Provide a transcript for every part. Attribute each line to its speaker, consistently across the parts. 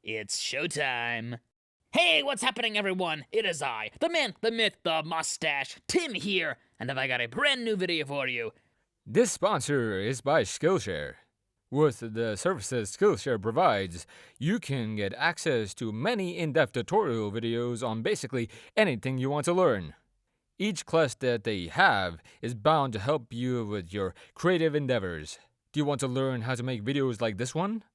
Speaker 1: It's showtime. Hey, what's happening, everyone? It is I, the man, the myth, the mustache, Tim here, and I got a brand new video for you.
Speaker 2: This sponsor is by Skillshare. With the services Skillshare provides, you can get access to many in-depth tutorial videos on basically anything you want to learn. Each class that they have is bound to help you with your creative endeavors. Do you want to learn how to make videos like this one?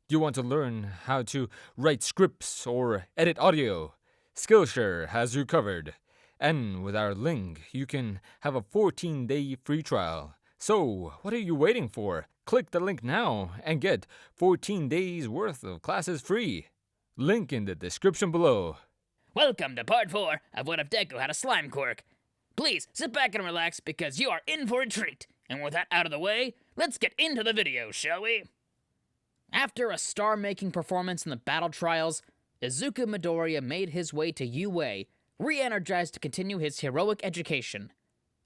Speaker 2: Do you want to learn how to write scripts or edit audio? Skillshare has you covered. And with our link, you can have a 14-day free trial. So, what are you waiting for? Click the link now and get 14 days worth of classes free. Link in the description below.
Speaker 1: Welcome to part 4 of What If Deku Had a Slime Quirk. Please sit back and relax because you are in for a treat. And with that out of the way, let's get into the video, shall we? After a star-making performance in the battle trials, Izuku Midoriya made his way to UA, re-energized to continue his heroic education.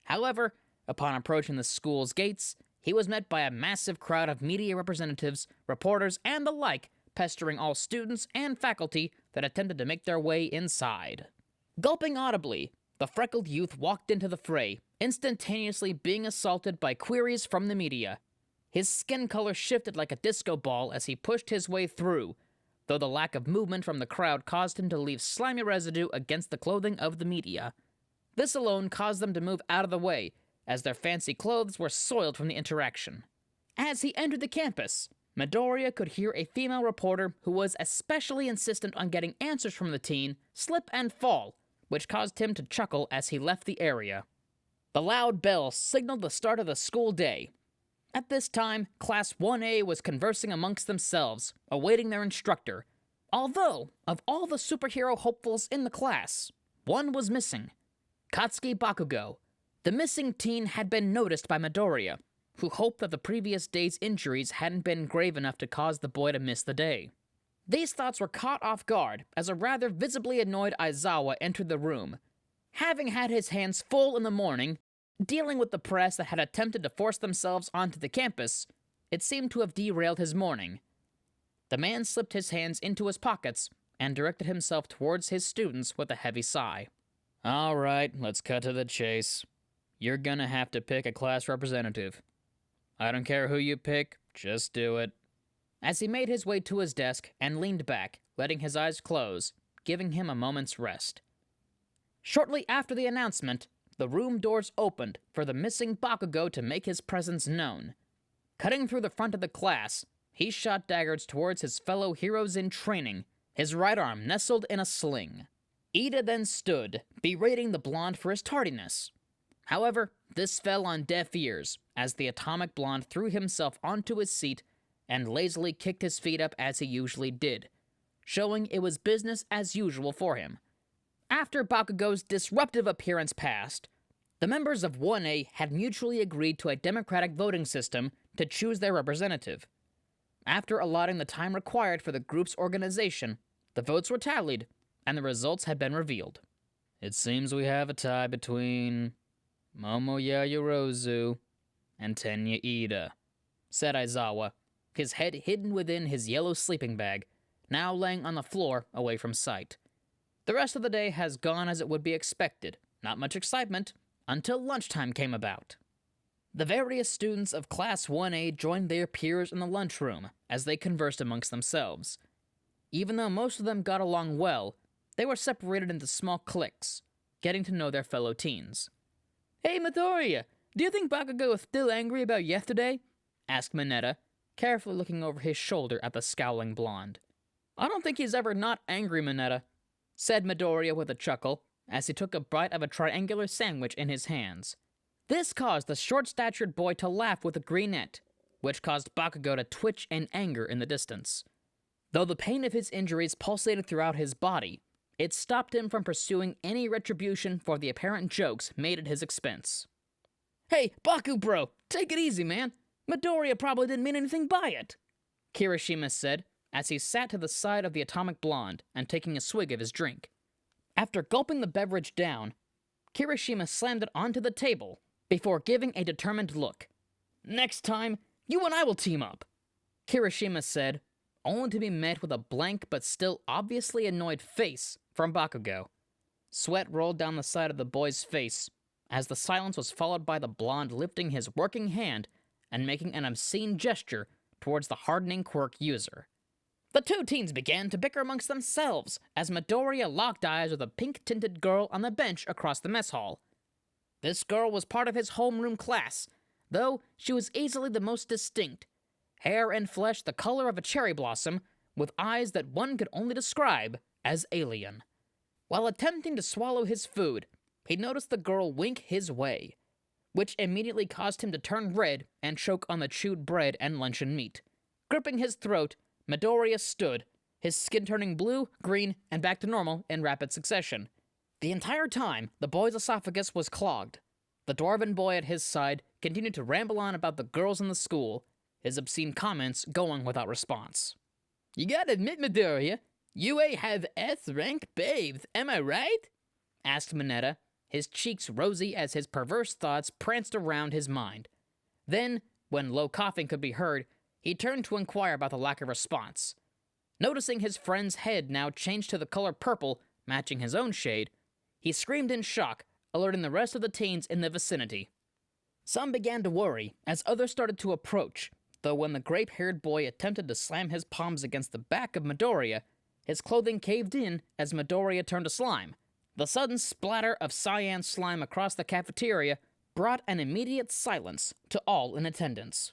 Speaker 1: However, upon approaching the school's gates, he was met by a massive crowd of media representatives, reporters, and the like, pestering all students and faculty that attempted to make their way inside. Gulping audibly, the freckled youth walked into the fray, instantaneously being assaulted by queries from the media. His skin color shifted like a disco ball as he pushed his way through, though the lack of movement from the crowd caused him to leave slimy residue against the clothing of the media. This alone caused them to move out of the way, as their fancy clothes were soiled from the interaction. As he entered the campus, Midoriya could hear a female reporter who was especially insistent on getting answers from the teen slip and fall, which caused him to chuckle as he left the area. The loud bell signaled the start of the school day. At this time, Class 1A was conversing amongst themselves, awaiting their instructor. Although, of all the superhero hopefuls in the class, one was missing. Katsuki Bakugo. The missing teen had been noticed by Midoriya, who hoped that the previous day's injuries hadn't been grave enough to cause the boy to miss the day. These thoughts were caught off guard as a rather visibly annoyed Aizawa entered the room. Having had his hands full in the morning, dealing with the press that had attempted to force themselves onto the campus, it seemed to have derailed his morning. The man slipped his hands into his pockets and directed himself towards his students with a heavy sigh. All right, let's cut to the chase. You're gonna have to pick a class representative. I don't care who you pick, just do it. As he made his way to his desk and leaned back, letting his eyes close, giving him a moment's rest. Shortly after the announcement, the room doors opened for the missing Bakugo to make his presence known. Cutting through the front of the class, he shot daggers towards his fellow heroes in training, his right arm nestled in a sling. Ida then stood, berating the blonde for his tardiness. However, this fell on deaf ears, as the atomic blonde threw himself onto his seat and lazily kicked his feet up as he usually did, showing it was business as usual for him. After Bakugo's disruptive appearance passed, the members of 1A had mutually agreed to a democratic voting system to choose their representative. After allotting the time required for the group's organization, the votes were tallied, and the results had been revealed. It seems we have a tie between Momo Yayorozu and Tenya Ida, said Aizawa, his head hidden within his yellow sleeping bag, now laying on the floor away from sight. The rest of the day has gone as it would be expected, not much excitement, until lunchtime came about. The various students of Class 1A joined their peers in the lunchroom as they conversed amongst themselves. Even though most of them got along well, they were separated into small cliques, getting to know their fellow teens. Hey Midoriya, do you think Bakugo is still angry about yesterday? Asked Mineta, carefully looking over his shoulder at the scowling blonde. I don't think he's ever not angry, Mineta, said Midoriya with a chuckle, as he took a bite of a triangular sandwich in his hands. This caused the short-statured boy to laugh with a grinette, which caused Bakugo to twitch in anger in the distance. Though the pain of his injuries pulsated throughout his body, it stopped him from pursuing any retribution for the apparent jokes made at his expense. Hey, Baku bro, take it easy, man. Midoriya probably didn't mean anything by it, Kirishima said, as he sat to the side of the atomic blonde and taking a swig of his drink. After gulping the beverage down, Kirishima slammed it onto the table before giving a determined look. Next time, you and I will team up, Kirishima said, only to be met with a blank but still obviously annoyed face from Bakugo. Sweat rolled down the side of the boy's face, as the silence was followed by the blonde lifting his working hand and making an obscene gesture towards the hardening quirk user. The two teens began to bicker amongst themselves as Midoriya locked eyes with a pink-tinted girl on the bench across the mess hall. This girl was part of his homeroom class, though she was easily the most distinct. Hair and flesh the color of a cherry blossom, with eyes that one could only describe as alien. While attempting to swallow his food, he noticed the girl wink his way, which immediately caused him to turn red and choke on the chewed bread and luncheon meat. Gripping his throat, Midoriya stood, his skin turning blue, green, and back to normal in rapid succession. The entire time, the boy's esophagus was clogged. The dwarven boy at his side continued to ramble on about the girls in the school, his obscene comments going without response. "You gotta admit, Midoriya, you have S-rank babes, am I right?" asked Mineta, his cheeks rosy as his perverse thoughts pranced around his mind. Then, when low coughing could be heard, he turned to inquire about the lack of response. Noticing his friend's head now changed to the color purple, matching his own shade, he screamed in shock, alerting the rest of the teens in the vicinity. Some began to worry as others started to approach, though when the grape-haired boy attempted to slam his palms against the back of Midoriya, his clothing caved in as Midoriya turned to slime. The sudden splatter of cyan slime across the cafeteria brought an immediate silence to all in attendance.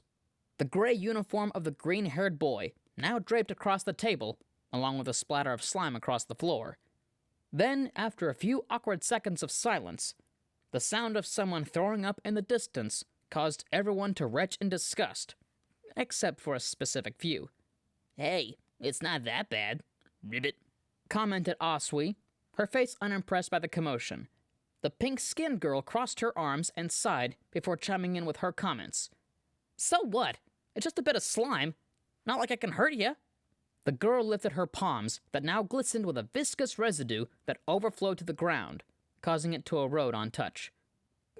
Speaker 1: The gray uniform of the green-haired boy now draped across the table, along with a splatter of slime across the floor. Then, after a few awkward seconds of silence, the sound of someone throwing up in the distance caused everyone to retch in disgust, except for a specific few. "Hey, it's not that bad, ribbit," commented Asui, her face unimpressed by the commotion. The pink-skinned girl crossed her arms and sighed before chiming in with her comments. "So what? It's just a bit of slime. Not like I can hurt ya." The girl lifted her palms that now glistened with a viscous residue that overflowed to the ground, causing it to erode on touch.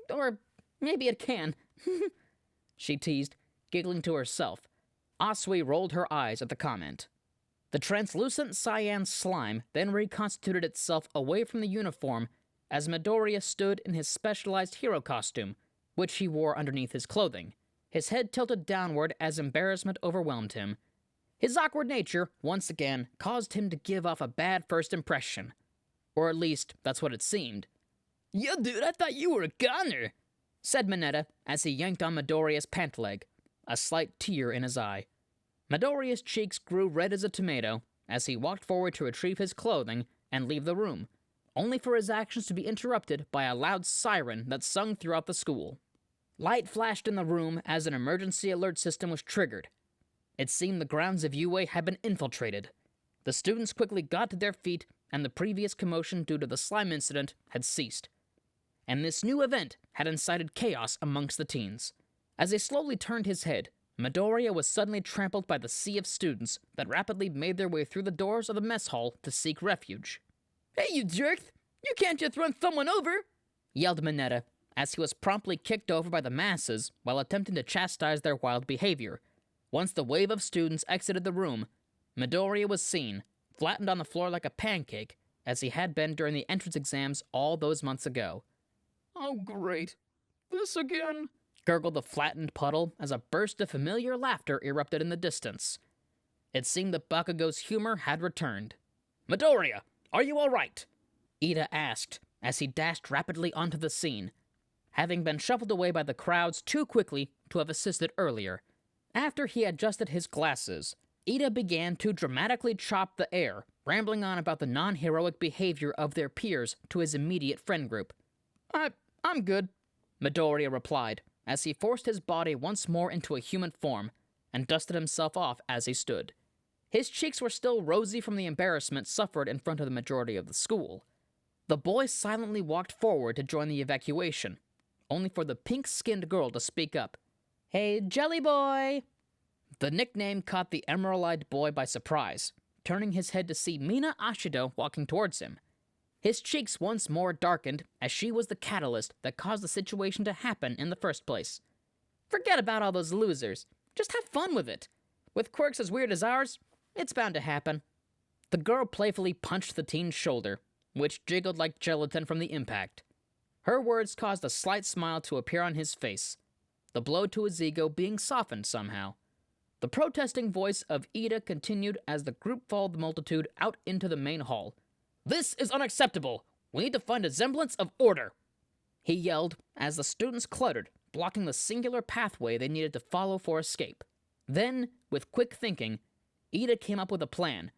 Speaker 1: "Or maybe it can," she teased, giggling to herself. Asui rolled her eyes at the comment. The translucent cyan slime then reconstituted itself away from the uniform as Midoriya stood in his specialized hero costume, which he wore underneath his clothing. His head tilted downward as embarrassment overwhelmed him. His awkward nature, once again, caused him to give off a bad first impression. Or at least, that's what it seemed. "Yo, dude, I thought you were a goner," said Mineta as he yanked on Midoriya's pant leg, a slight tear in his eye. Midoriya's cheeks grew red as a tomato as he walked forward to retrieve his clothing and leave the room, only for his actions to be interrupted by a loud siren that sung throughout the school. Light flashed in the room as an emergency alert system was triggered. It seemed the grounds of UA had been infiltrated. The students quickly got to their feet, and the previous commotion due to the slime incident had ceased. And this new event had incited chaos amongst the teens. As he slowly turned his head, Midoriya was suddenly trampled by the sea of students that rapidly made their way through the doors of the mess hall to seek refuge. "Hey, you jerks! You can't just run someone over!" yelled Mineta, as he was promptly kicked over by the masses while attempting to chastise their wild behavior. Once the wave of students exited the room, Midoriya was seen, flattened on the floor like a pancake, as he had been during the entrance exams all those months ago. "Oh, great. This again?" gurgled the flattened puddle as a burst of familiar laughter erupted in the distance. It seemed that Bakugo's humor had returned. "Midoriya, are you all right?" Ida asked as he dashed rapidly onto the scene, having been shuffled away by the crowds too quickly to have assisted earlier. After he adjusted his glasses, Ida began to dramatically chop the air, rambling on about the non-heroic behavior of their peers to his immediate friend group. I'm good," Midoriya replied, as he forced his body once more into a human form and dusted himself off as he stood. His cheeks were still rosy from the embarrassment suffered in front of the majority of the school. The boy silently walked forward to join the evacuation, only for the pink-skinned girl to speak up. "Hey, Jelly Boy!" The nickname caught the emerald-eyed boy by surprise, turning his head to see Mina Ashido walking towards him. His cheeks once more darkened, as she was the catalyst that caused the situation to happen in the first place. "Forget about all those losers. Just have fun with it. With quirks as weird as ours, It's bound to happen. The girl playfully punched the teen's shoulder, which jiggled like gelatin from the impact. Her words caused a slight smile to appear on his face, the blow to his ego being softened somehow. The protesting voice of Ida continued as the group followed the multitude out into the main hall. "This is unacceptable! We need to find a semblance of order!" he yelled as the students cluttered, blocking the singular pathway they needed to follow for escape. Then, with quick thinking, Ida came up with a plan.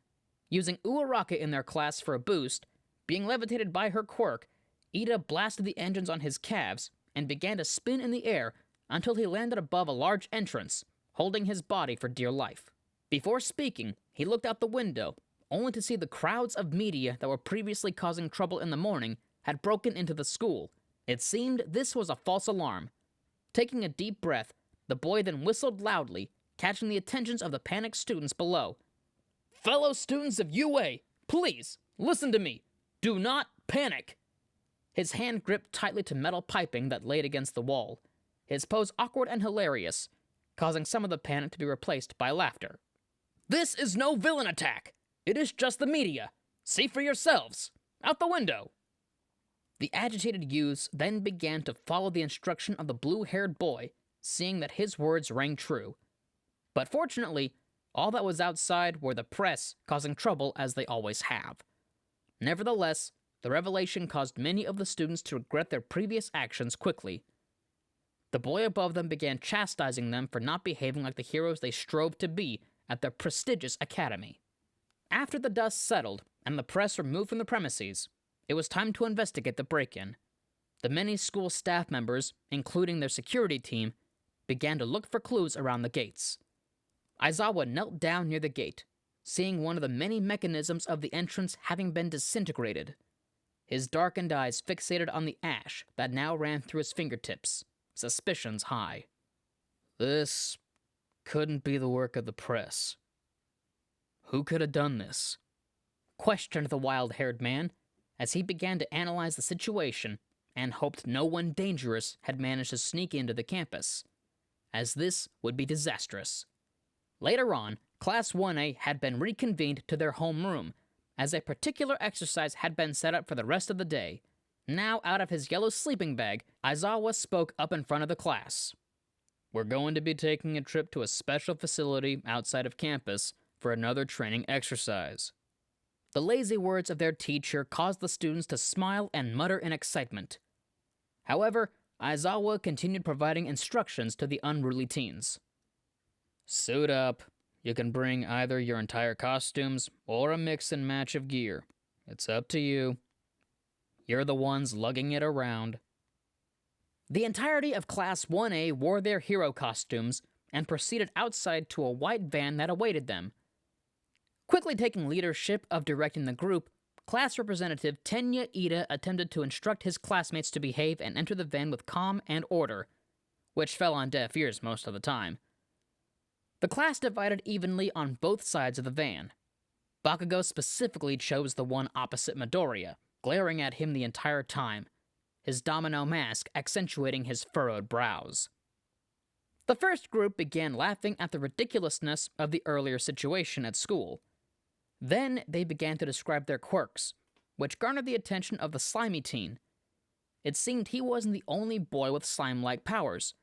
Speaker 1: Using Uaraka in their class for a boost, being levitated by her quirk, Ida blasted the engines on his calves and began to spin in the air until he landed above a large entrance, holding his body for dear life. Before speaking, he looked out the window, only to see the crowds of media that were previously causing trouble in the morning had broken into the school. It seemed this was a false alarm. Taking a deep breath, the boy then whistled loudly, catching the attentions of the panicked students below. "Fellow students of UA, please, listen to me. Do not panic." His hand gripped tightly to metal piping that laid against the wall, his pose awkward and hilarious, causing some of the panic to be replaced by laughter. "This is no villain attack. It is just the media. See for yourselves. Out the window." The agitated youths then began to follow the instruction of the blue-haired boy, seeing that his words rang true. But fortunately, all that was outside were the press causing trouble as they always have. Nevertheless, the revelation caused many of the students to regret their previous actions quickly. The boy above them began chastising them for not behaving like the heroes they strove to be at their prestigious academy. After the dust settled and the press removed from the premises, it was time to investigate the break-in. The many school staff members, including their security team, began to look for clues around the gates. Aizawa knelt down near the gate, seeing one of the many mechanisms of the entrance having been disintegrated. His darkened eyes fixated on the ash that now ran through his fingertips, suspicions high. This couldn't be the work of the press. Who could have done this? Questioned the wild-haired man, as he began to analyze the situation and hoped no one dangerous had managed to sneak into the campus, as this would be disastrous. Later on, Class 1A had been reconvened to their homeroom, as a particular exercise had been set up for the rest of the day. Now, out of his yellow sleeping bag, Aizawa spoke up in front of the class. "We're going to be taking a trip to a special facility outside of campus for another training exercise." The lazy words of their teacher caused the students to smile and mutter in excitement. However, Aizawa continued providing instructions to the unruly teens. "Suit up. You can bring either your entire costumes or a mix and match of gear. It's up to you. You're the ones lugging it around." The entirety of Class 1A wore their hero costumes and proceeded outside to a white van that awaited them. Quickly taking leadership of directing the group, class representative Tenya Ida attempted to instruct his classmates to behave and enter the van with calm and order, which fell on deaf ears most of the time. The class divided evenly on both sides of the van. Bakugo specifically chose the one opposite Midoriya, glaring at him the entire time, his domino mask accentuating his furrowed brows. The first group began laughing at the ridiculousness of the earlier situation at school. Then they began to describe their quirks, which garnered the attention of the slimy teen. It seemed he wasn't the only boy with slime-like powers.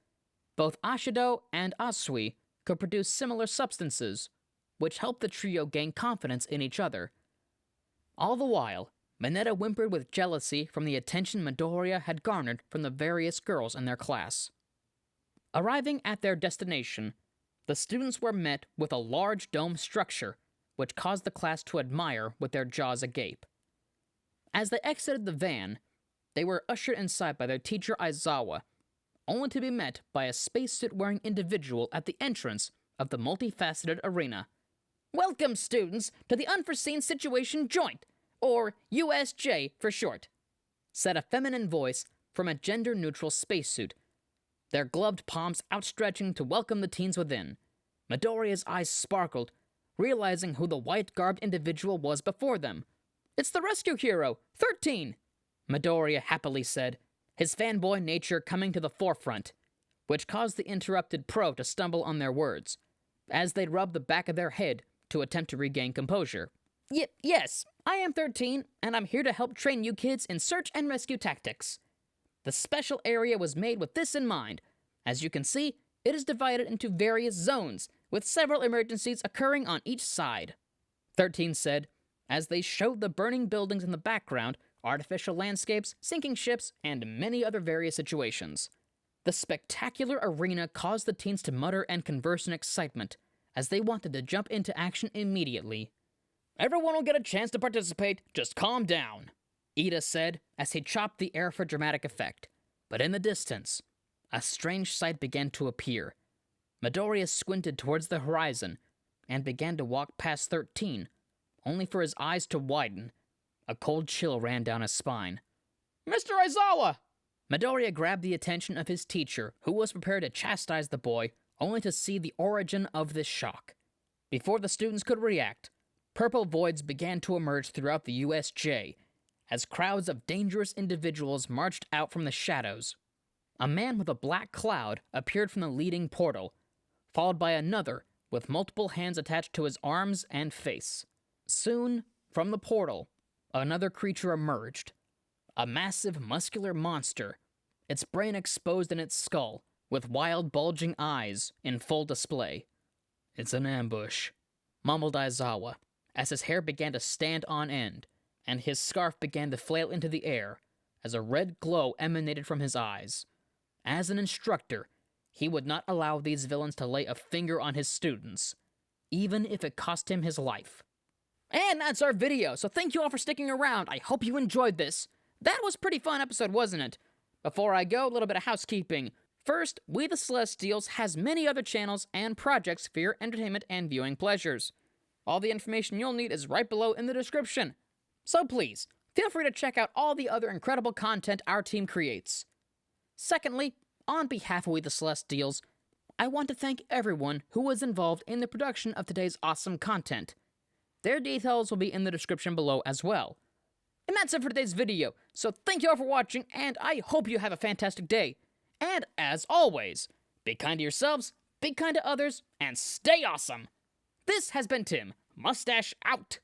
Speaker 1: Both Ashido and Asui could produce similar substances, which helped the trio gain confidence in each other. All the while, Mineta whimpered with jealousy from the attention Midoriya had garnered from the various girls in their class. Arriving at their destination, the students were met with a large dome structure, which caused the class to admire with their jaws agape. As they exited the van, they were ushered inside by their teacher Aizawa, only to be met by a spacesuit-wearing individual at the entrance of the multifaceted arena. "Welcome, students, to the Unforeseen Situation Joint, or USJ for short," said a feminine voice from a gender-neutral spacesuit, their gloved palms outstretching to welcome the teens within. Midoriya's eyes sparkled, realizing who the white-garbed individual was before them. "It's the rescue hero, 13, Midoriya happily said, his fanboy nature coming to the forefront, which caused the interrupted pro to stumble on their words. As they rubbed the back of their head
Speaker 3: to attempt to regain composure. Yes, I am 13, and I'm here to help train you kids in search and rescue tactics. The special area was made with this in mind. As you can see, it is divided into various zones, with several emergencies occurring on each side. 13 said, as they showed the burning buildings in the background, artificial landscapes, sinking ships, and many other various situations. The spectacular arena caused the teens to mutter and converse in excitement, as they wanted to jump into action immediately.
Speaker 1: Everyone will get a chance to participate, just calm down,
Speaker 3: Ida said as he chopped the air for dramatic effect. But in the distance, a strange sight began to appear. Midoriya squinted towards the horizon and began to walk past 13, only for his eyes to widen. A cold chill ran down his spine.
Speaker 1: Mr. Aizawa!
Speaker 3: Midoriya grabbed the attention of his teacher, who was prepared to chastise the boy, only to see the origin of this shock. Before the students could react, purple voids began to emerge throughout the USJ, as crowds of dangerous individuals marched out from the shadows. A man with a black cloud appeared from the leading portal, followed by another with multiple hands attached to his arms and face. Soon, from the portal, another creature emerged. A massive, muscular monster, its brain exposed in its skull, with wild, bulging eyes in full display.
Speaker 1: It's an ambush,
Speaker 3: mumbled Aizawa, as his hair began to stand on end, and his scarf began to flail into the air, as a red glow emanated from his eyes. As an instructor, he would not allow these villains to lay a finger on his students, even if it cost him his life.
Speaker 1: And that's our video, so thank you all for sticking around. I hope you enjoyed this. That was a pretty fun episode, wasn't it? Before I go, a little bit of housekeeping. First, We the Celestials has many other channels and projects for your entertainment and viewing pleasures. All the information you'll need is right below in the description. So please, feel free to check out all the other incredible content our team creates. Secondly, on behalf of We the Celestials, I want to thank everyone who was involved in the production of today's awesome content. Their details will be in the description below as well. And that's it for today's video, so thank you all for watching, and I hope you have a fantastic day. And as always, be kind to yourselves, be kind to others, and stay awesome! This has been Tim, Mustache out!